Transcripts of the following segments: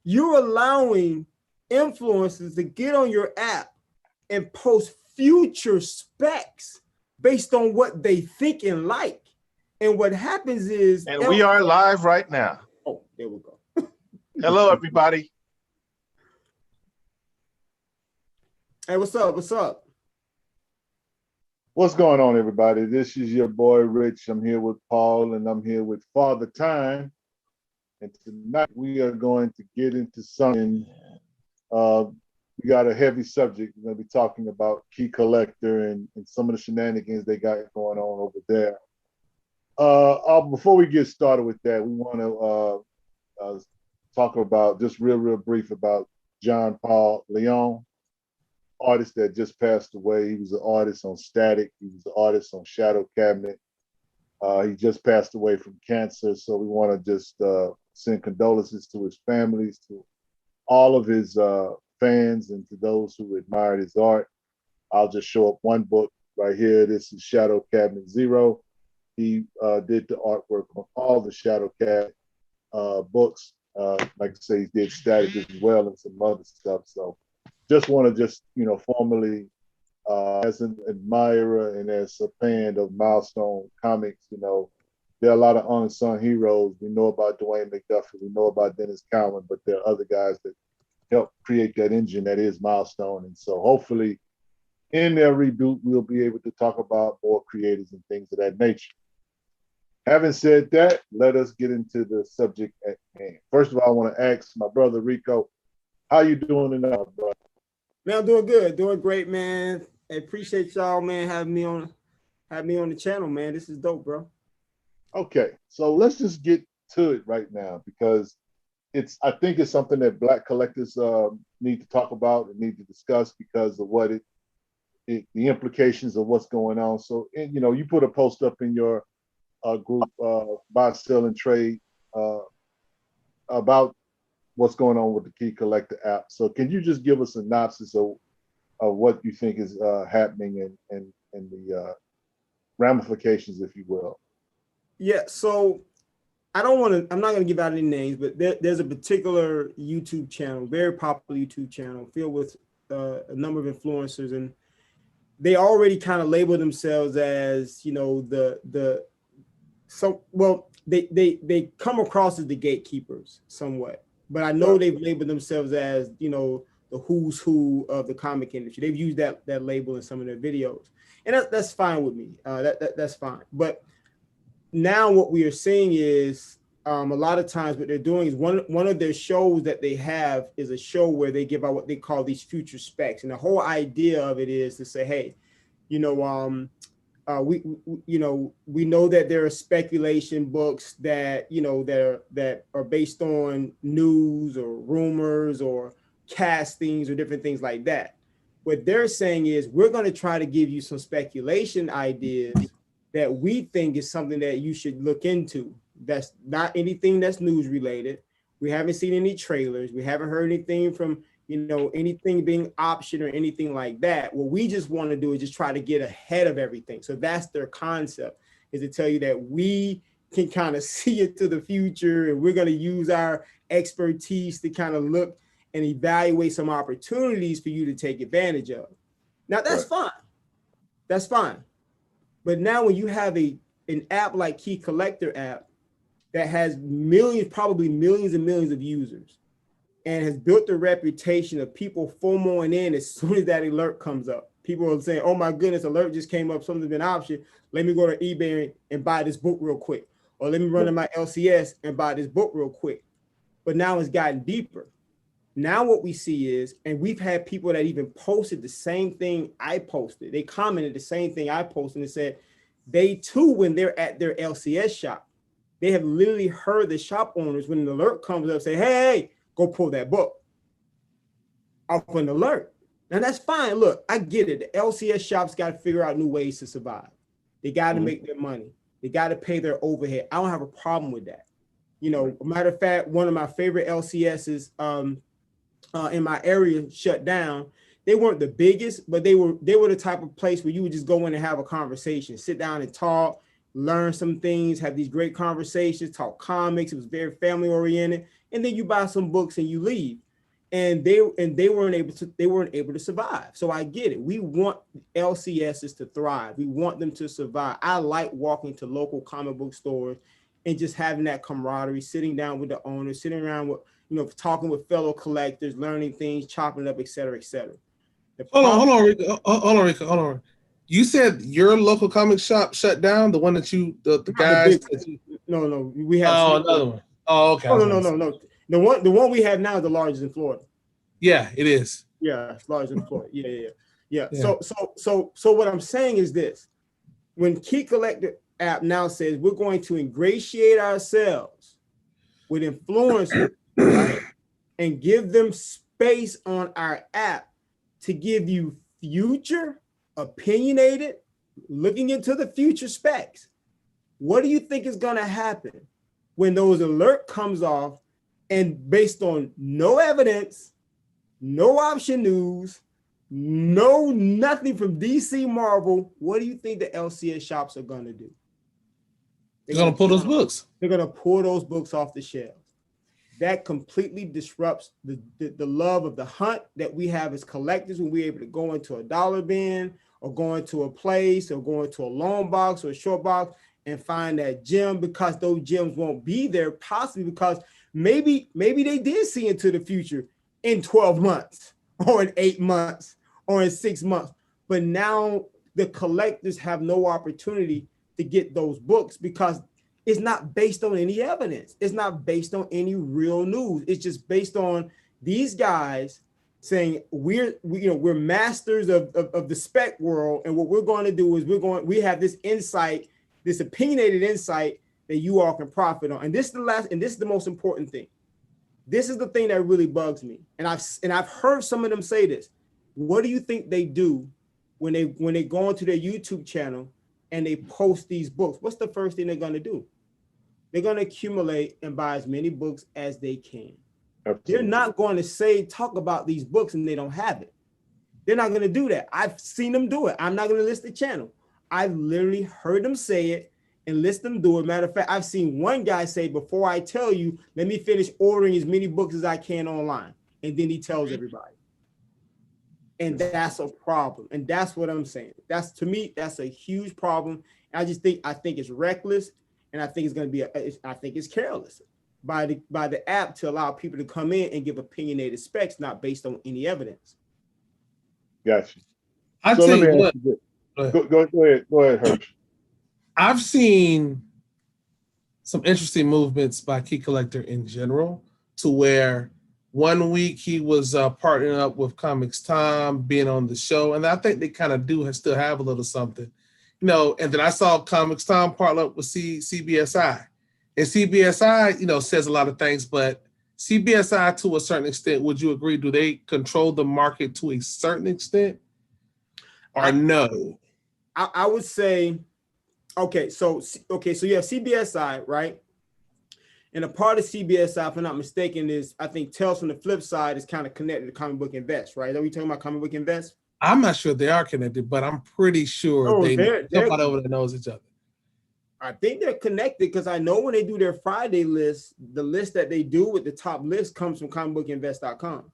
you're allowing influencers to get on your app and post future specs based on what they think and like. And what happens is, and we are live right now. Oh, there we go. Hello, everybody. Hey, what's up? What's up? What's going on, everybody? This is your boy Rich. I'm here with Paul, and I'm here with Father Time. And tonight we are going to get into something. We got a heavy subject. We're going to be talking about Key Collector and some of the shenanigans they got going on over there. Before we get started with that, we want to talk about just real brief about John Paul Leon, artist that just passed away. He was an artist on Static. He was an artist on Shadow Cabinet. He just passed away from cancer. So we want to just send condolences to his families, to all of his fans, and to those who admired his art. I'll just show up one book right here. This is Shadow Cabinet Zero. He did the artwork on all the Shadow Cabinet books. Like I say, he did Static as well and some other stuff. So just want to formally, as an admirer and as a fan of Milestone Comics, there are a lot of unsung heroes. We know about Dwayne McDuffie, we know about Dennis Cowan, but there are other guys that helped create that engine that is Milestone. And so hopefully in their reboot, we'll be able to talk about more creators and things of that nature. Having said that, let us get into the subject at hand. First of all, I want to ask my brother Rico, how you doing tonight, brother? Man, I'm doing good, doing great, man. I appreciate y'all, man, having me on the channel, man. This is dope, bro. Okay, so let's just get to it right now, because I think it's something that Black collectors need to talk about and need to discuss because of what the implications of what's going on. So, you put a post up in your group, Buy, Sell, and Trade, about what's going on with the Key Collector app. So can you just give us a synopsis of what you think is happening and the ramifications, if you will? Yeah, so I'm not going to give out any names, but there's a particular YouTube channel, very popular YouTube channel, filled with a number of influencers, and they already kind of label themselves as, they come across as the gatekeepers somewhat. But I know they've labeled themselves as, the who's who of the comic industry. They've used that label in some of their videos. And that's fine with me. That's fine. But now what we are seeing is a lot of times what they're doing is one of their shows that they have is a show where they give out what they call these future specs. And the whole idea of it is to say, hey, we know that there are speculation books that that are based on news or rumors or castings or different things like that. What they're saying is we're going to try to give you some speculation ideas that we think is something that you should look into. That's not anything that's news related. We haven't seen any trailers. We haven't heard anything from anything being optioned or anything like that. What we just want to do is just try to get ahead of everything. So that's their concept, is to tell you that we can kind of see into the future, and we're going to use our expertise to kind of look and evaluate some opportunities for you to take advantage of. Now that's fine. That's fine. But now when you have an app like Key Collector app that has probably millions and millions of users, and has built the reputation of people FOMOing in as soon as that alert comes up. People are saying, oh my goodness, alert just came up, something's been optioned. Let me go to eBay and buy this book real quick. Or let me run to my LCS and buy this book real quick. But now it's gotten deeper. Now what we see is, and we've had people that even posted the same thing I posted. They commented the same thing I posted and said, they too, when they're at their LCS shop, they have literally heard the shop owners, when an alert comes up, say, hey, go pull that book off an alert. Now that's fine. Look, I get it. The LCS shops got to figure out new ways to survive. They got to make their money. They got to pay their overhead. I don't have a problem with that. Matter of fact, one of my favorite LCSs in my area shut down. They weren't the biggest, but they were the type of place where you would just go in and have a conversation, sit down and talk, learn some things, have these great conversations, talk comics. It was very family oriented. and then you buy some books and you leave. And they weren't able to survive. So I get it. We want LCSs to thrive. We want them to survive. I like walking to local comic book stores and just having that camaraderie, sitting down with the owners, sitting around with, talking with fellow collectors, learning things, chopping it up, et cetera, et cetera. Hold on, Rico. You said your local comic shop shut down. The one that the guys. No, we have. Oh, another one. Oh, okay. No. The one we have now is the largest in Florida. Yeah, it is. Yeah, it's largest in Florida. Yeah. So what I'm saying is this: when Key Collector app now says we're going to ingratiate ourselves with influencers, right, and give them space on our app to give you future, opinionated, looking into the future specs. What do you think is going to happen when those alert comes off and based on no evidence, no option news, nothing from DC Marvel, what do you think the LCS shops are going to do? They're going to pull those books. They're going to pull those books off the shelves. That completely disrupts the love of the hunt that we have as collectors when we're able to go into a dollar bin or go into a place or go into a long box or a short box and find that gem, because those gems won't be there, possibly because maybe they did see into the future in 12 months or in 8 months or in 6 months. But now the collectors have no opportunity to get those books because it's not based on any evidence. It's not based on any real news. It's just based on these guys saying we're masters of the spec world, and what we're going to do is we have this insight, this opinionated insight that you all can profit on. And this is the most important thing. This is the thing that really bugs me. And I've heard some of them say this. What do you think they do when they go onto their YouTube channel and they post these books? What's the first thing they're going to do? They're going to accumulate and buy as many books as they can. Absolutely. They're not going to talk about these books and they don't have it. They're not going to do that. I've seen them do it. I'm not going to list the channel. I've literally heard them say it and list them do it. Matter of fact, I've seen one guy say, before I tell you, let me finish ordering as many books as I can online. And then he tells everybody. And that's a problem. And that's what I'm saying. To me, that's a huge problem. I think it's reckless. And I think it's going to be, I think it's careless by the app to allow people to come in and give opinionated specs, not based on any evidence. Gotcha. I'll tell you what. Go ahead, Hirsch. I've seen some interesting movements by Key Collector in general, to where 1 week he was partnering up with Comics Tom, being on the show. And I think they kind of still have a little something. And then I saw Comics Tom partner up with CBSI. And CBSI, says a lot of things, but CBSI, to a certain extent, would you agree, do they control the market to a certain extent or no? I would say, okay, so you have CBSI, right? And a part of CBSI, if I'm not mistaken, is, I think Tales from the Flip Side is kind of connected to Comic Book Invest, right? Are we talking about Comic Book Invest? I'm not sure they are connected, but I'm pretty sure somebody over there knows each other. I think they're connected because I know when they do their Friday list, the list that they do with the top list comes from comicbookinvest.com.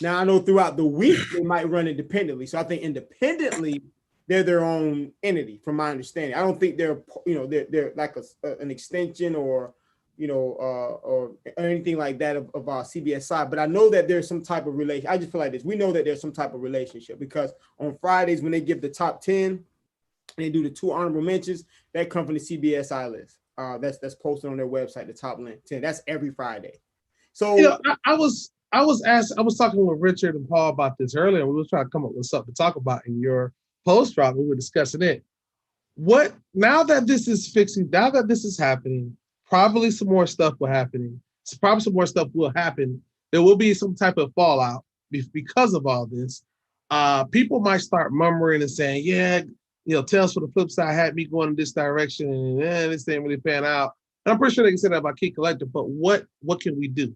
Now I know throughout the week they might run independently. So I think independently they're their own entity, from my understanding. I don't think they're like an extension or anything like that of CBSI, but I know that there's some type of relation. I just feel like this. We know that there's some type of relationship because on Fridays when they give the top 10 and they do the 2 honorable mentions, that come from the CBSI list. That's posted on their website, the top 10. That's every Friday. So I was talking with Richard and Paul about this earlier, and we were trying to come up with something to talk about in your post drop. We were discussing it. Now that this is fixing, now that this is happening, probably some more stuff will happen. Probably some more stuff will happen. There will be some type of fallout because of all this. People might start murmuring and saying, yeah, Tales for the Flip Side had me going in this direction, and this ain't really pan out. And I'm pretty sure they can say that about Key Collector, but what can we do?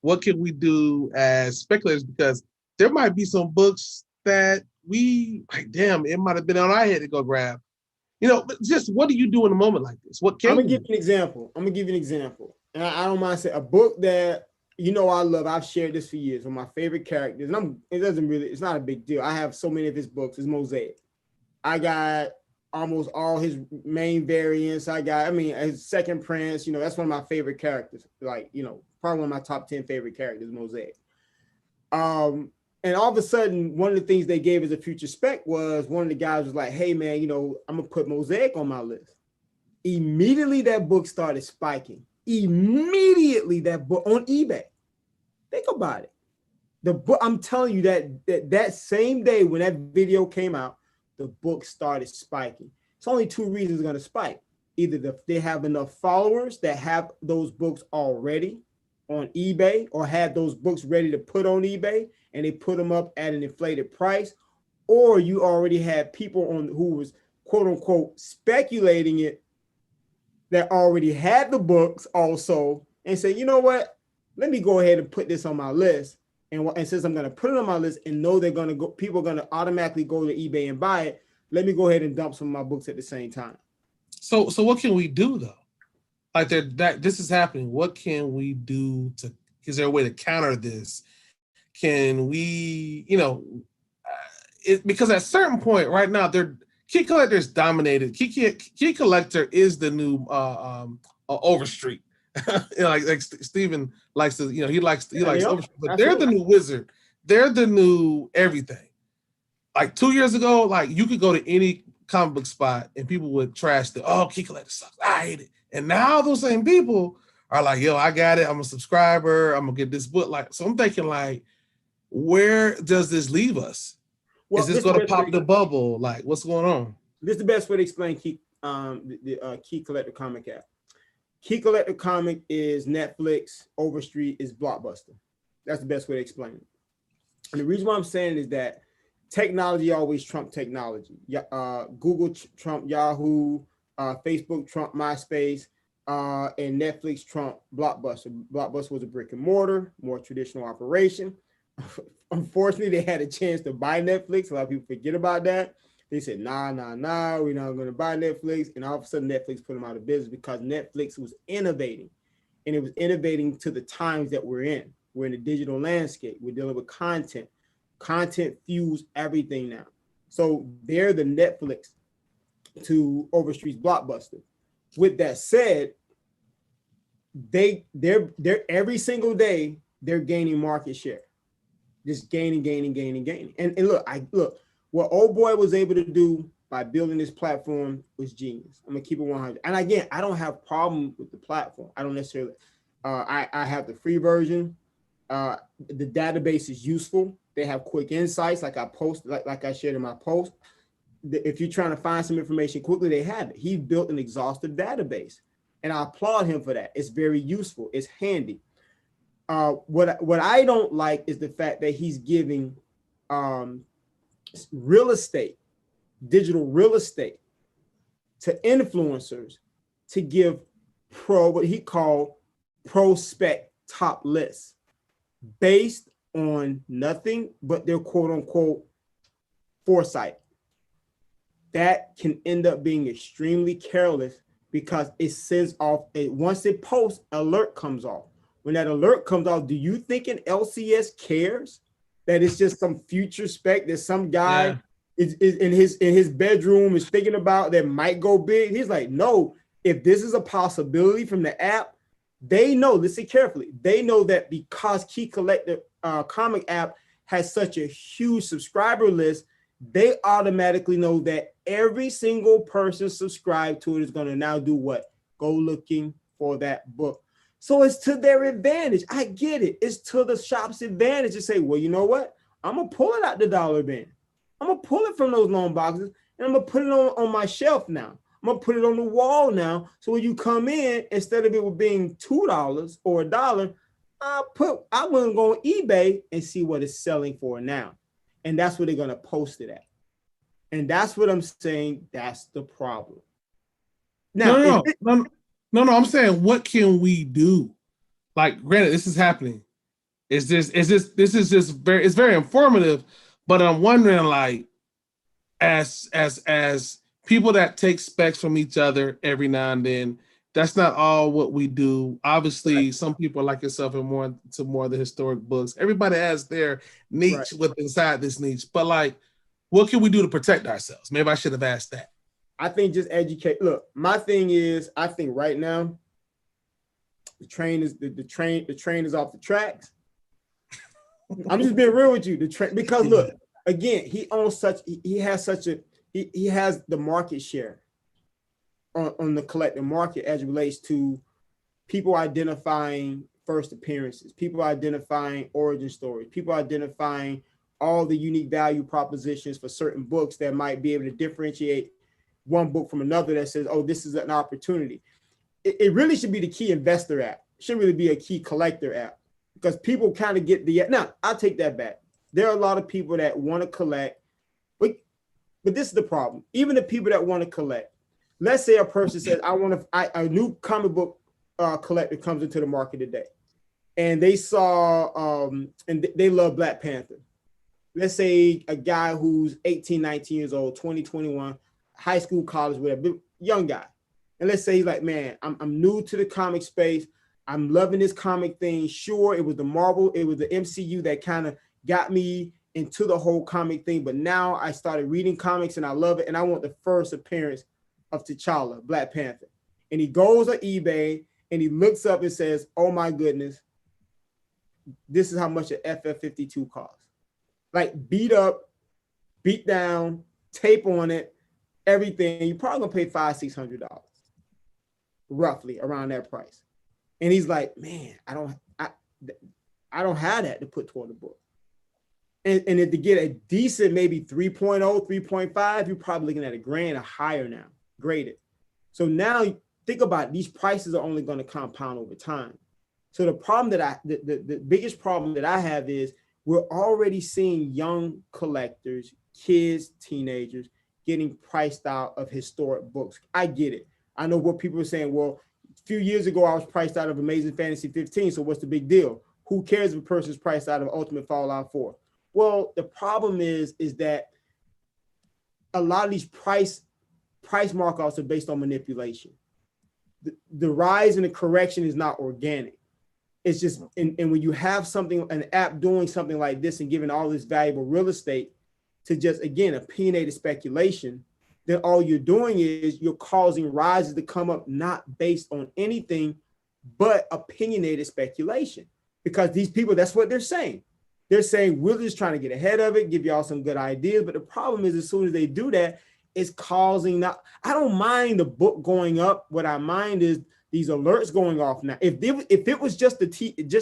What can we do as speculators? Because there might be some books that we, damn, it might have been on our head to go grab. But just what do you do in a moment like this? What can I'm gonna give you an example. and I don't mind saying a book that I love. I've shared this for years. One of my favorite characters, and it's not a big deal. I have so many of his books. It's Mosaic. I got almost all his main variants. His second Prince. That's one of my favorite characters. Like, probably one of my top 10 favorite characters, Mosaic. And all of a sudden, one of the things they gave as a future spec was one of the guys was like, "Hey man, I'm gonna put Mosaic on my list." Immediately, that book started spiking. Immediately, that book on eBay. Think about it. The book, I'm telling you that same day when that video came out, the book started spiking. It's only two reasons it's going to spike. Either they have enough followers that have those books already on eBay or have those books ready to put on eBay and they put them up at an inflated price, or you already had people who was quote unquote speculating it that already had the books also and say, you know what, let me go ahead and put this on my list. And since I'm going to put it on my list and know people are going to automatically go to eBay and buy it, let me go ahead and dump some of my books at the same time. So what can we do though? Like that this is happening. What can we do is there a way to counter this? Can we, because at a certain point right now, Key Collector is dominated. Key Collector is the new Overstreet. like Steven likes to, he likes Overstreet, but they're the new Wizard. They're the new everything. Like 2 years ago, like you could go to any comic book spot and people would trash Key Collector sucks. I hate it. And now those same people are like, yo, I got it. I'm a subscriber. I'm gonna get this book. Like, so I'm thinking, like, where does this leave us? Is this going to pop the bubble? Like, what's going on? This is the best way to explain the Key Collector comic app. Key Collector comic is Netflix. Overstreet is Blockbuster. That's the best way to explain it. And the reason why I'm saying is that technology always trumps technology. Google trump Yahoo, Facebook trump MySpace, and Netflix trump Blockbuster. Blockbuster was a brick and mortar, more traditional operation. Unfortunately, they had a chance to buy Netflix. A lot of people forget about that. They said, nah, we're not going to buy Netflix. And all of a sudden, Netflix put them out of business because Netflix was innovating. And it was innovating to the times that we're in. We're in a digital landscape. We're dealing with content. Content fuels everything now. So they're the Netflix to Overstreet's Blockbuster. With that said, they're every single day, they're gaining market share. Just gaining. And look, what Old Boy was able to do by building this platform was genius. I'm gonna keep it 100. And again, I don't have problem with the platform. I don't necessarily. I have the free version. The database is useful. They have quick insights, like I post, like I shared in my post. If you're trying to find some information quickly, they have it. He built an exhaustive database, and I applaud him for that. It's very useful. It's handy. What I don't like is the fact that he's giving real estate, digital real estate, to influencers to give what he called prospect top lists based on nothing but their quote unquote foresight. That can end up being extremely careless because it sends off once it posts, alert comes off. When that alert comes off, do you think an LCS cares that it's just some future spec that some guy is in his bedroom is thinking about that might go big? He's like, no, if this is a possibility from the app, they know, listen carefully, they know that because Key Collector comic app has such a huge subscriber list, they automatically know that every single person subscribed to it is going to now do what? Go looking for that book. So it's to their advantage. I get it. It's to the shop's advantage to say, well, you know what? I'm going to pull it out the dollar bin. I'm going to pull it from those long boxes and I'm going to put it on my shelf now. I'm going to put it on the wall now. So when you come in, instead of it being $2 or $1, I'm going to go on eBay and see what it's selling for now. And that's where they're going to post it at. And that's what I'm saying. That's the problem. Now, No, I'm saying, what can we do? Like, granted, this is happening. This is just it's very informative, but I'm wondering, like, as people that take specs from each other every now and then, That's not all what we do. Obviously, some people like yourself are more to more of the historic books. Everybody has their niche with inside this niche, but like, what can we do to protect ourselves? Maybe I should have asked that. I think just educate. Look, my thing is, I think right now, the train is the train is off the tracks. I'm just being real with you. The train, because look, again, he owns he has the market share on the collective market as it relates to people identifying first appearances, people identifying origin stories, people identifying all the unique value propositions for certain books that might be able to differentiate one book from another that says, oh, this is an opportunity. It really should be the key investor app. It shouldn't really be a key collector app, because people kind of get now, I'll take that back. There are a lot of people that want to collect, but this is the problem. Even the people that want to collect, let's say a person says, a new comic book collector comes into the market today, and they saw, and they love Black Panther. Let's say a guy who's 18, 19 years old, 20, 21, high school, college, whatever, young guy. And let's say he's like, man, I'm new to the comic space. I'm loving this comic thing. Sure, it was the MCU that kind of got me into the whole comic thing. But now I started reading comics and I love it. And I want the first appearance of T'Challa, Black Panther. And he goes on eBay and he looks up and says, oh my goodness, this is how much an FF52 costs. Like beat up, beat down, tape on it, everything. You're probably gonna pay $500-600, roughly around that price. And he's like, man, I don't have that to put toward the book. And to get a decent, maybe 3.0, 3.5, you're probably looking at $1,000 or higher now, graded. So now think about it, these prices are only going to compound over time. So the problem the biggest problem that I have is we're already seeing young collectors, kids, teenagers getting priced out of historic books. I get it. I know what people are saying. Well, a few years ago, I was priced out of Amazing Fantasy 15. So what's the big deal? Who cares if a person's priced out of Ultimate Fallout 4? Well, the problem is that a lot of these price markups are based on manipulation. The rise and the correction is not organic. It's just, and when you have an app doing something like this and giving all this valuable real estate to just, again, opinionated speculation, then all you're doing is you're causing rises to come up not based on anything but opinionated speculation. Because these people, that's what they're saying. They're saying, we're just trying to get ahead of it, give y'all some good ideas. But the problem is, as soon as they do that, it's causing I don't mind the book going up. What I mind is these alerts going off now. If it was just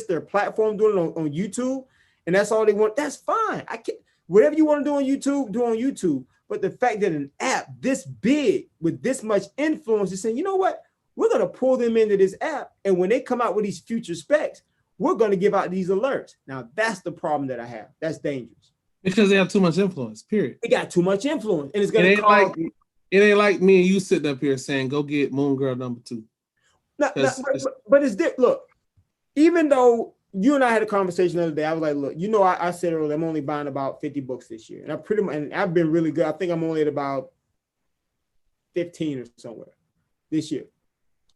their platform doing it on YouTube, and that's all they want, that's fine. I can't, whatever you want to do on YouTube, do on YouTube. But the fact that an app this big with this much influence is saying, you know what, we're going to pull them into this app, and when they come out with these future specs, we're going to give out these alerts. Now that's the problem that I have. That's dangerous. Because they have too much influence, period. They got too much influence. And it's going to cause... It ain't like me and you sitting up here saying, go get Moon Girl #2. But it's different. Look, even though you and I had a conversation the other day, I was like, look, I said earlier, I'm only buying about 50 books this year. And I've been really good. I think I'm only at about 15 or somewhere this year.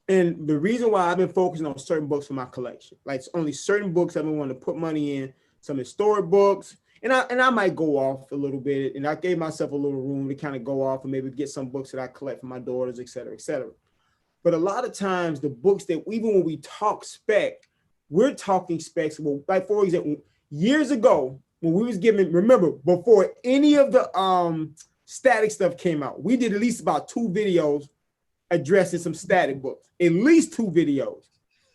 And the reason why I've been focusing on certain books for my collection, like only certain books I've been wanting to put money in, some historic books, and I might go off a little bit, and I gave myself a little room to kind of go off and maybe get some books that I collect for my daughters, et cetera, et cetera. But a lot of times the books that even when we talk spec, we're talking specs. Well, like for example, years ago when we was remember before any of the static stuff came out, we did at least about 2 videos addressing some static books, at least 2 videos.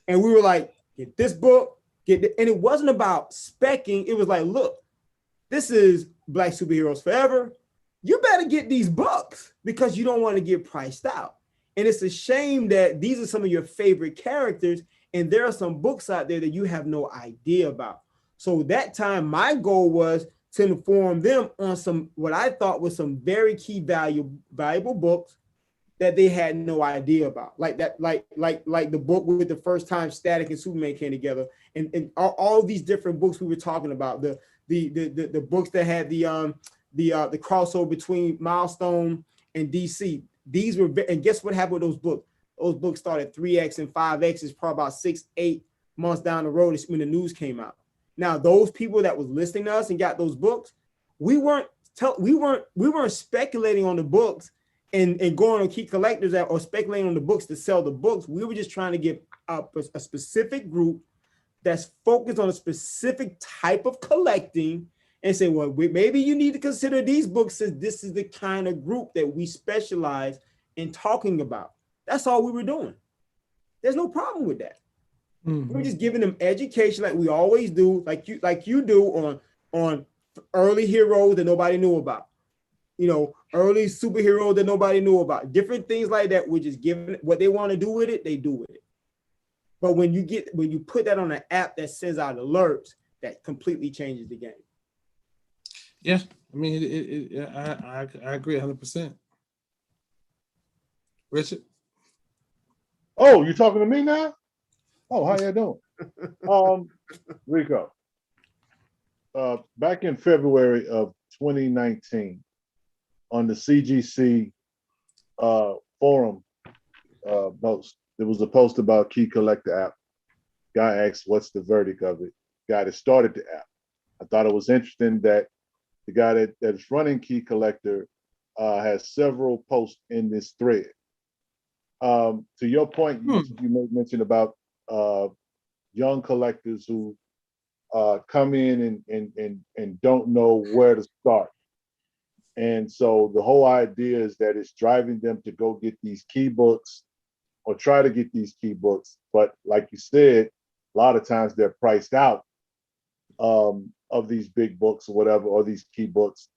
And we were like, get this book, and it wasn't about specking. It was like, look, this is Black Superheroes Forever. You better get these books because you don't want to get priced out. And it's a shame that these are some of your favorite characters, and there are some books out there that you have no idea about. So that time, my goal was to inform them on some, what I thought was some very key valuable books that they had no idea about. Like the book with the first time Static and Superman came together, and all these different books we were talking about, the books that had the crossover between Milestone and DC. These were, and guess what happened with those books? Those books started 3X and 5X is probably about 6, 8 months down the road when the news came out. Now, those people that was listening to us and got those books, we weren't speculating on the books and going on key collectors or speculating on the books to sell the books. We were just trying to give a specific group that's focused on a specific type of collecting and say, well, maybe you need to consider these books since this is the kind of group that we specialize in talking about. That's all we were doing. There's no problem with that. Mm-hmm. We're just giving them education like we always do, like you do on early heroes that nobody knew about. Early superheroes that nobody knew about. Different things like that. We're just giving what they want to do with it, they do with it. But when you put that on an app that sends out alerts, that completely changes the game. Yeah, I mean, I agree 100%. Richard? Oh, you talking to me now? Oh, how you doing? Rico, back in February of 2019, on the CGC forum post, there was a post about Key Collector app. Guy asked, what's the verdict of it? Guy that started the app. I thought it was interesting that the guy that is running Key Collector has several posts in this thread. To your point, you made mention about young collectors who come in and don't know where to start. And so the whole idea is that it's driving them to go get these key books or try to get these key books. But like you said, a lot of times they're priced out of these big books or whatever, or these key books.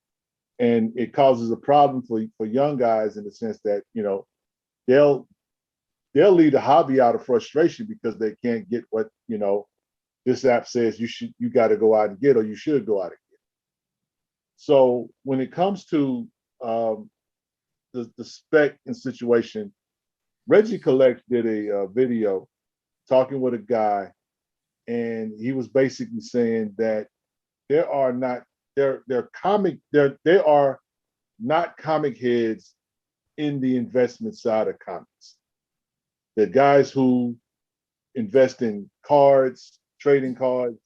And it causes a problem for young guys in the sense that, they'll lead a hobby out of frustration because they can't get what, this app says you got to go out and get, or you should go out and get. So when it comes to the spec and situation, Reggie Collect did a video talking with a guy, and he was basically saying that there are not comic heads in the investment side of comics. The guys who invest in cards, trading cards,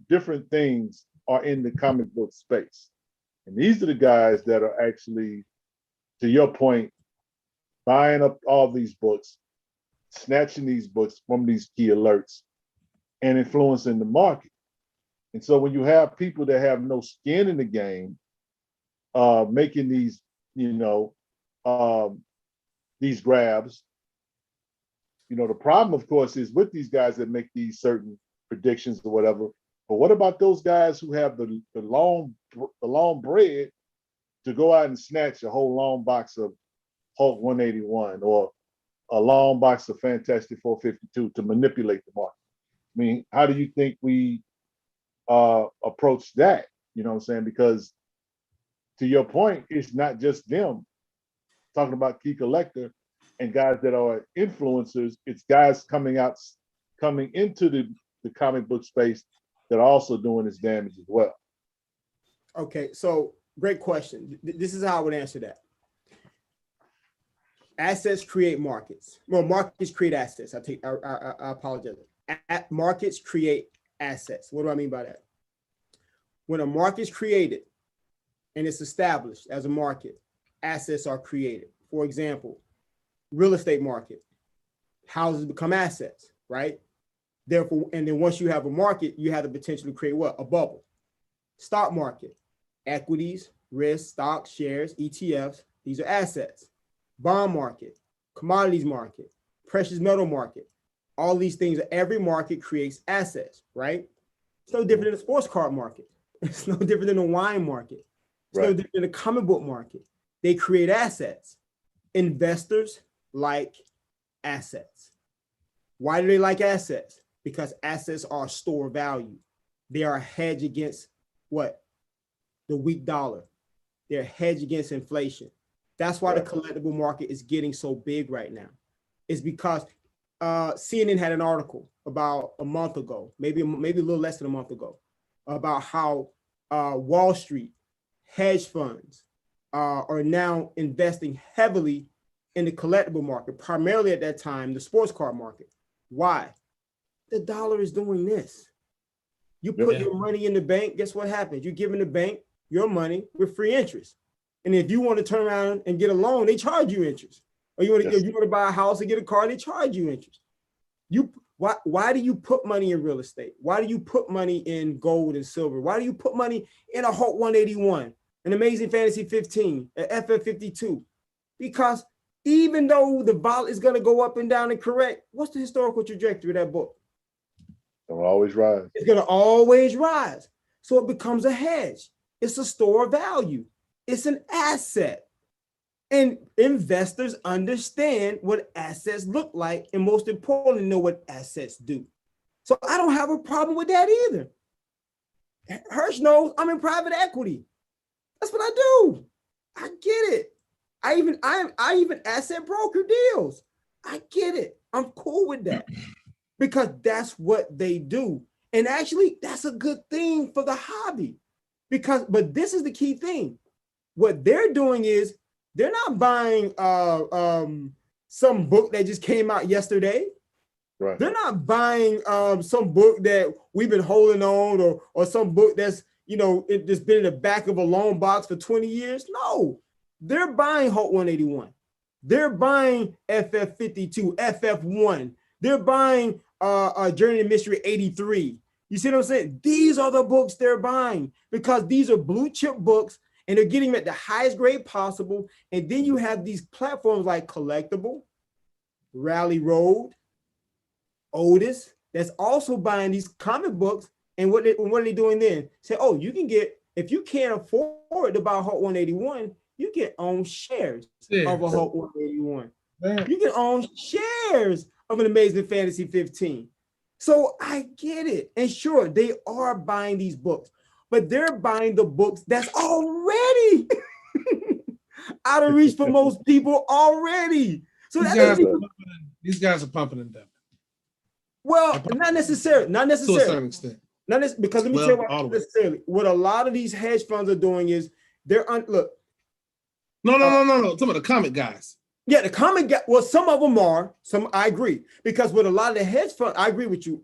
different things are in the comic book space. And these are the guys that are actually, to your point, buying up all these books, snatching these books from these key alerts and influencing the market. And so when you have people that have no skin in the game, making these, these grabs, the problem, of course, is with these guys that make these certain predictions or whatever. But what about those guys who have the long bread to go out and snatch a whole long box of Hulk 181 or a long box of Fantastic 452 to manipulate the market? I mean, how do you think we approach that? You know what I'm saying? Because to your point, it's not just them talking about Key Collector and guys that are influencers. It's guys coming into the comic book space that are also doing this damage as well. Okay, so great question. This is how I would answer that. Assets create markets. Well, markets create assets. I apologize. Markets create assets. What do I mean by that? When a market is created and it's established as a market, assets are created. For example, real estate market, houses become assets, right? Therefore, and then once you have a market, you have the potential to create what? A bubble. Stock market, equities, risk, stocks, shares, ETFs, these are assets. Bond market, commodities market, precious metal market, all these things, every market creates assets, right? It's no different than the sports card market. It's no different than the wine market. It's no different than the comic book market. They create assets. Investors like assets. Why do they like assets? Because assets are store value. They are a hedge against what? The weak dollar. They're a hedge against inflation. That's why the collectible market is getting so big right now. It's because CNN had an article about a month ago, maybe a little less than a month ago, about how Wall Street hedge funds are now investing heavily in the collectible market, primarily at that time, the sports card market. Why? The dollar is doing this. You put your money in the bank, guess what happens? You're giving the bank your money with free interest. And if you want to turn around and get a loan, they charge you interest. Or you want to buy a house and get a car, they charge you interest. Why do you put money in real estate? Why do you put money in gold and silver? Why do you put money in a Hulk 181, an Amazing Fantasy 15, an FF 52? Because even though the vol is going to go up and down and correct, what's the historical trajectory of that book? It'll always rise. It's going to always rise. So it becomes a hedge. It's a store of value. It's an asset. And investors understand what assets look like, and most importantly, know what assets do. So I don't have a problem with that either. Hirsch knows I'm in private equity. That's what I do. I get it. I even asset broker deals. I get it. I'm cool with that because that's what they do. And actually, that's a good thing for the hobby but this is the key thing. What they're doing is they're not buying some book that just came out yesterday. Right. They're not buying some book that we've been holding on or some book that's, it just been in the back of a loan box for 20 years. No, they're buying Hulk 181. They're buying FF 52, FF 1. They're buying Journey to Mystery 83. You see what I'm saying? These are the books they're buying because these are blue chip books and they're getting them at the highest grade possible. And then you have these platforms like Collectible, Rally Road, Otis, that's also buying these comic books. And what are they doing then? Say, oh, you can get, if you can't afford to buy Hulk 181, you can own shares of a Hulk 181. You can own shares of an Amazing Fantasy 15. So I get it. And sure, they are buying these books, but they're buying the books that's already out of reach for most people already. So these guys are pumping and dumping. Well, not necessarily. To a certain extent. Because let me tell you what necessarily. What a lot of these hedge funds are doing is look. No. Some of the comic guys. Yeah, the comic guy. Well, some of them are. Some I agree because with a lot of the hedge funds, I agree with you,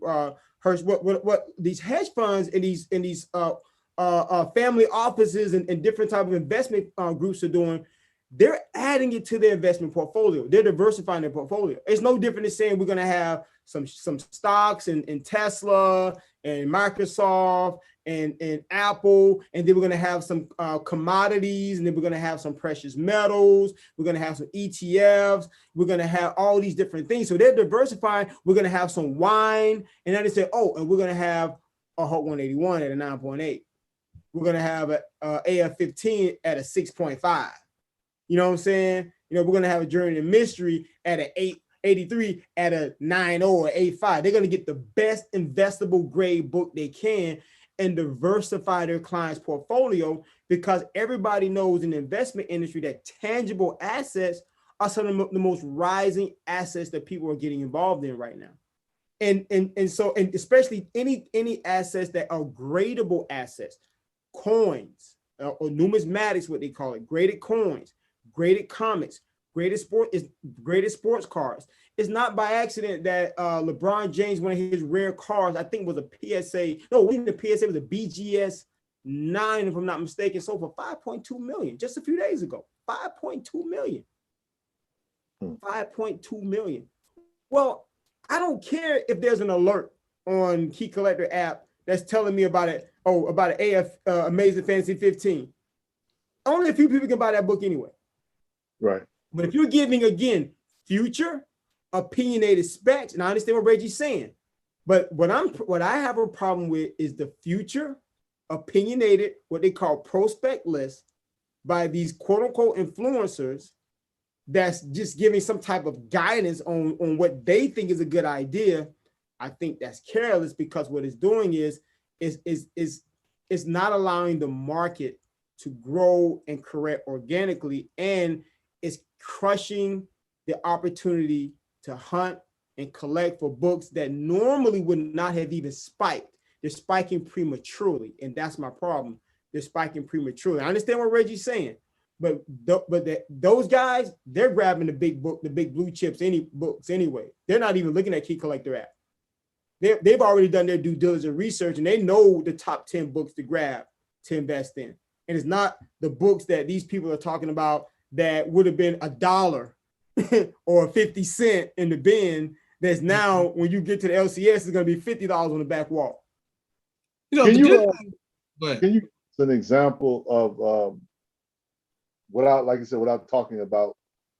Hirsch. What these hedge funds and these family offices and different type of investment groups are doing, they're adding it to their investment portfolio. They're diversifying their portfolio. It's no different than saying we're going to have some stocks in Tesla and Microsoft and Apple, and then we're going to have some commodities, and then we're going to have some precious metals. We're going to have some ETFs. We're going to have all these different things. So they're diversifying. We're going to have some wine, and then they say, oh, and we're going to have a Hulk 181 at a 9.8. We're going to have a AF15 at a 6.5. You know what I'm saying? We're going to have a Journey to Mystery at an 883 at a 9.0 or 8.5. They're going to get the best investable grade book they can and diversify their clients' portfolio because everybody knows in the investment industry that tangible assets are some of the most rising assets that people are getting involved in right now. And especially any assets that are gradable assets, coins or numismatics, what they call it, graded coins, graded comics, graded sports cards. It's not by accident that LeBron James, one of his rare cards, I think was a PSA. No, it wasn't a PSA, it was a BGS 9, if I'm not mistaken, sold for $5.2 million just a few days ago. $5.2 million. $5.2 million. Well, I don't care if there's an alert on Key Collector app that's telling me about it. Oh, about an AF Amazing Fantasy 15. Only a few people can buy that book anyway. Right. But if you're giving, again, future opinionated specs, and I understand what Reggie's saying, but what I have a problem with is the future opinionated, what they call prospect list by these quote unquote influencers that's just giving some type of guidance on what they think is a good idea. I think that's careless because what it's doing is not allowing the market to grow and correct organically, and it's crushing the opportunity to hunt and collect for books that normally would not have even spiked. They're spiking prematurely, and that's my problem. They're spiking prematurely. I understand what Reggie's saying, But those guys, they're grabbing the big blue chips, books anyway. They're not even looking at Key Collector app. They've already done their due diligence research and they know the top 10 books to grab to invest in. And it's not the books that these people are talking about that would have been $1 or 50 cents in the bin. That's now, when you get to the LCS, it's going to be $50 on the back wall. You know, Can you give an example of without, like I said, without talking about,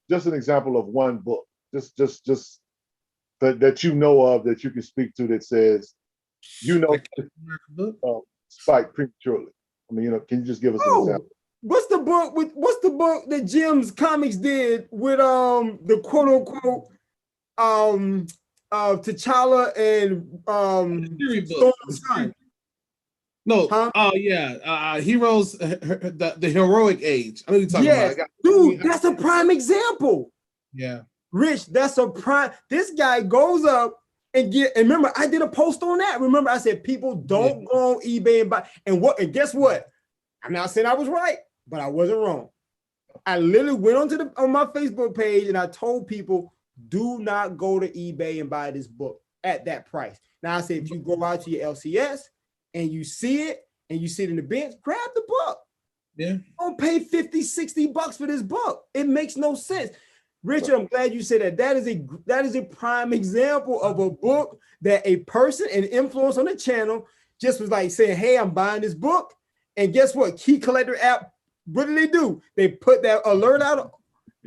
just an example of one book, just that you know of, that you can speak to, that says, spike prematurely. I mean, can you just give us an example? What's the book that Jim's Comics did with the quote unquote T'Challa and Storm? No, huh? Heroes, the heroic age. I know you're talking about. Dude, that's a prime example. Yeah. Rich, that's a prime. This guy goes up and remember, I did a post on that. Remember, I said people don't go on eBay and buy. And guess what? I'm not saying I was right, but I wasn't wrong. I literally went on my Facebook page and I told people, do not go to eBay and buy this book at that price. Now I said, if you go out to your LCS and you see it in the bench, grab the book. Yeah. Don't pay $50-$60 for this book. It makes no sense. Richard, I'm glad you said that. That is a prime example of a book that a person, an influencer on the channel, just was like saying, hey, I'm buying this book. And guess what? Key Collector app, what do? They put that alert out,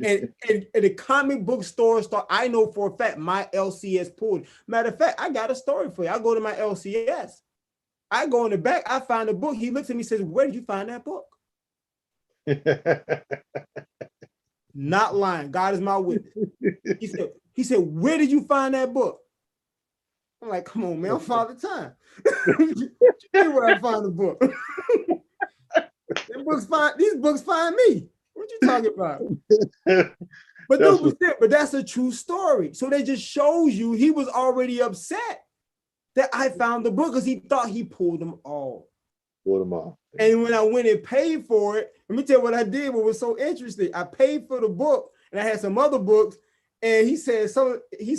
and the comic book store I know for a fact my LCS pulled. Matter of fact, I got a story for you. I go to my LCS. I go in the back, I find a book. He looks at me and says, where did you find that book? Not lying. God is my witness. He said, where did you find that book? I'm like, come on, man, I'm Father Time. Where I find the book. These books find me. What you talking about? But that's a true story. So that just shows you he was already upset that I found the book because he thought he pulled them all. And when I went and paid for it, let me tell you what I did. What was so interesting, I paid for the book, and I had some other books. And he said, he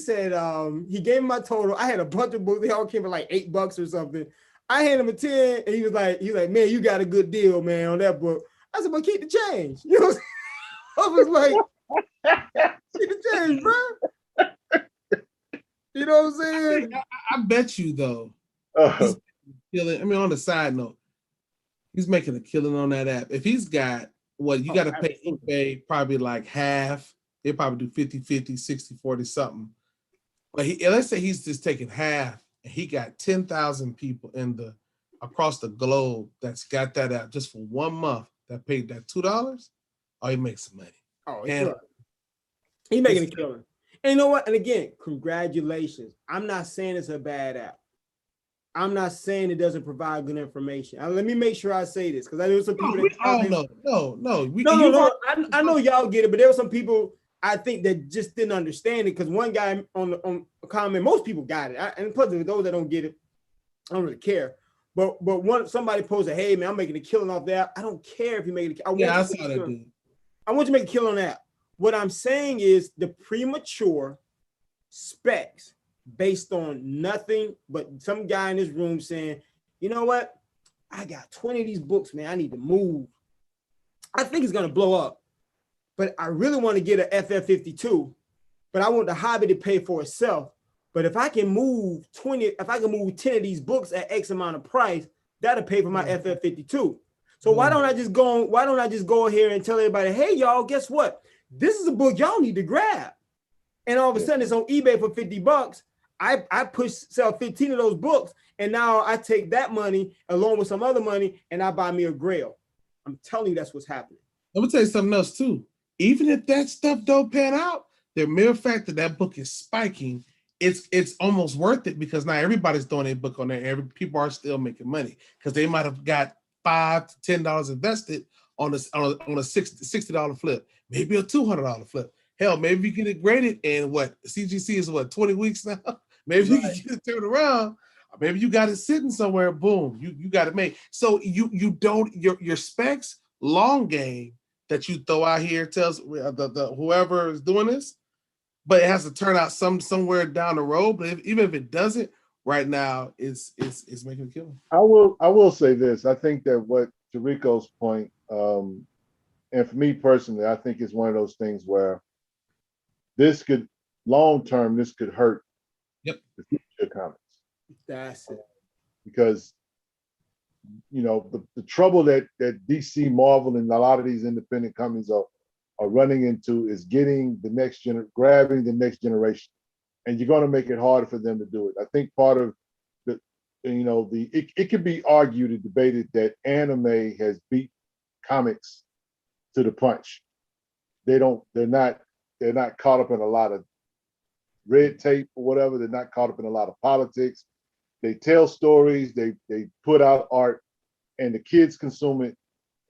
gave me my total. I had a bunch of books. They all came for like $8 or something. I handed him a 10, and he was like, man, you got a good deal, man, on that book. I said, but keep the change. You know what I'm saying? I was like, keep the change, bro. You know what I'm saying? I bet you though. Killing. I mean, on the side note, he's making a killing on that app. If he's got you got to pay eBay probably like half. They probably do 50-50, 60-40 something. But let's say he's just taking half, and he got 10,000 people across the globe that's got that app just for 1 month that paid that $2. Oh, he makes some money. Oh, he's making a killing. And you know what? And again, congratulations. I'm not saying it's a bad app. I'm not saying it doesn't provide good information. Let me make sure I say this because I know some people. No. I know y'all get it, but there were some people I think that just didn't understand it because one guy on a comment, most people got it, and plus those that don't get it, I don't really care. But somebody posted, "Hey man, I'm making a killing off that." I don't care if you make it. I saw that dude. I want you to make a killing on that. What I'm saying is the premature specs based on nothing but some guy in this room saying, you know what? I got 20 of these books, man. I need to move. I think it's going to blow up, but I really want to get an FF52, but I want the hobby to pay for itself. But if I can move 10 of these books at X amount of price, that'll pay for my FF52. So why don't I just go here and tell everybody, hey, y'all, guess what? This is a book y'all need to grab. And all of a sudden it's on eBay for $50. I sell 15 of those books, and now I take that money along with some other money and I buy me a Grail. I'm telling you that's what's happening. Let me tell you something else too. Even if that stuff don't pan out, the mere fact that book is spiking, it's almost worth it because now everybody's throwing a book on there. People are still making money because they might have got $5 to $10 invested on a $60 flip, maybe a $200 flip. Hell, maybe you get it graded in CGC is 20 weeks now. Maybe you can get it turned around. Maybe you got it sitting somewhere. Boom, you got it made. So you don't your specs long game. that you throw out here tells the whoever is doing this, but it has to turn out somewhere down the road. But even if it doesn't, right now it's making a killing. I will say this. I think that what to Rico's point, and for me personally, I think it's one of those things where this could long term this could hurt Yep. the future comics. That's it. Because the trouble that DC, Marvel, and a lot of these independent companies are running into is getting grabbing the next generation, and you're going to make it harder for them to do it. I think part of it could be argued and debated that anime has beat comics to the punch. They're not caught up in a lot of red tape or whatever. They're not caught up in a lot of politics. They tell stories, they put out art, and the kids consume it,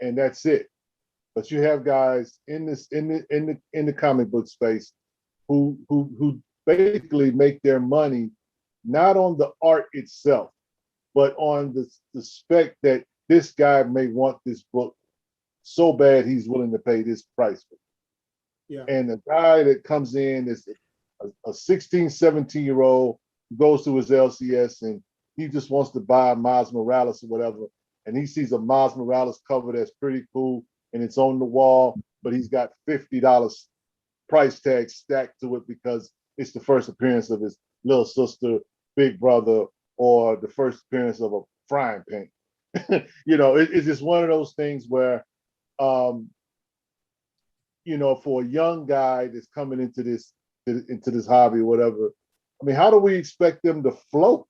and that's it. But you have guys in the comic book space who basically make their money not on the art itself, but on the spec that this guy may want this book so bad he's willing to pay this price for it. Yeah. And the guy that comes in is a 16, 17-year-old who goes to his LCS and he just wants to buy Miles Morales or whatever. And he sees a Miles Morales cover that's pretty cool and it's on the wall, but he's got $50 price tag stacked to it because it's the first appearance of his little sister, big brother, or the first appearance of a frying pan. It's just one of those things where, for a young guy that's coming into this hobby or whatever, I mean, how do we expect them to float